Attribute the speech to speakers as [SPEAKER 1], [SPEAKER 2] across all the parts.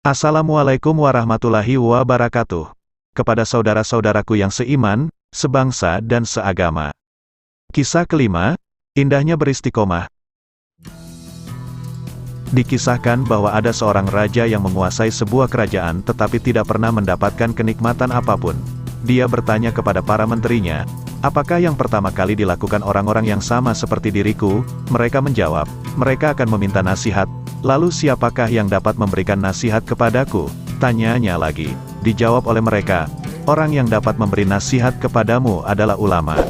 [SPEAKER 1] Assalamualaikum warahmatullahi wabarakatuh. Kepada saudara-saudaraku yang seiman, sebangsa dan seagama. Kisah kelima, indahnya beristiqomah. Dikisahkan bahwa ada seorang raja yang menguasai sebuah kerajaan tetapi tidak pernah mendapatkan kenikmatan apapun. Dia bertanya kepada para menterinya, apakah yang pertama kali dilakukan orang-orang yang sama seperti diriku? Mereka menjawab, mereka akan meminta nasihat. Lalu siapakah yang dapat memberikan nasihat kepadaku? Tanyanya lagi. Dijawab oleh mereka, orang yang dapat memberi nasihat kepadamu adalah ulama.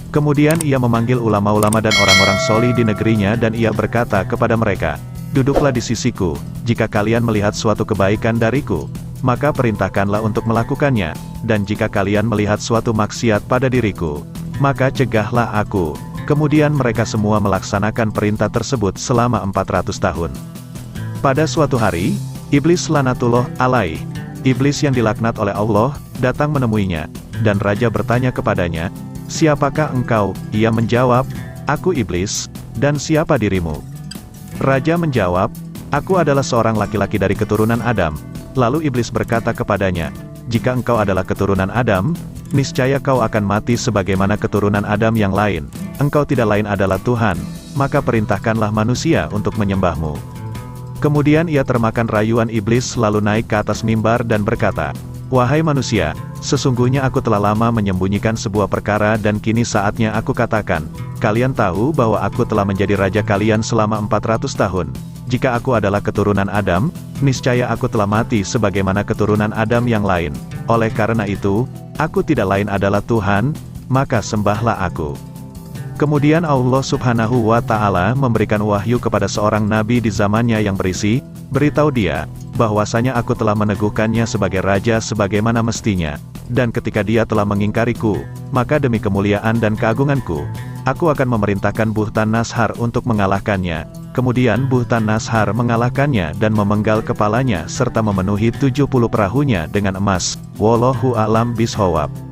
[SPEAKER 1] Kemudian ia memanggil ulama-ulama dan orang-orang solih di negerinya dan ia berkata kepada mereka, duduklah di sisiku, jika kalian melihat suatu kebaikan dariku, maka perintahkanlah untuk melakukannya, dan jika kalian melihat suatu maksiat pada diriku, maka cegahlah aku. Kemudian mereka semua melaksanakan perintah tersebut selama 400 tahun. Pada suatu hari, Iblis laknatullah alaih, Iblis yang dilaknat oleh Allah, datang menemuinya, dan Raja bertanya kepadanya, siapakah engkau? Ia menjawab, aku Iblis, dan siapa dirimu? Raja menjawab, aku adalah seorang laki-laki dari keturunan Adam. Lalu Iblis berkata kepadanya, jika engkau adalah keturunan Adam, niscaya kau akan mati sebagaimana keturunan Adam yang lain. Engkau tidak lain adalah Tuhan, maka perintahkanlah manusia untuk menyembahmu. Kemudian ia termakan rayuan iblis lalu naik ke atas mimbar dan berkata, wahai manusia, sesungguhnya aku telah lama menyembunyikan sebuah perkara dan kini saatnya aku katakan, kalian tahu bahwa aku telah menjadi raja kalian selama 400 tahun. Jika aku adalah keturunan Adam, niscaya aku telah mati sebagaimana keturunan Adam yang lain. Oleh karena itu, aku tidak lain adalah Tuhan, maka sembahlah aku. Kemudian Allah Subhanahu wa Ta'ala memberikan wahyu kepada seorang nabi di zamannya yang berisi, beritahu dia, bahwasanya aku telah meneguhkannya sebagai raja sebagaimana mestinya, dan ketika dia telah mengingkariku, maka demi kemuliaan dan keagunganku, aku akan memerintahkan Buhtan Nashar untuk mengalahkannya. Kemudian Buhtan Nashar mengalahkannya dan memenggal kepalanya serta memenuhi 70 perahunya dengan emas. Wallahu a'lam bishawab.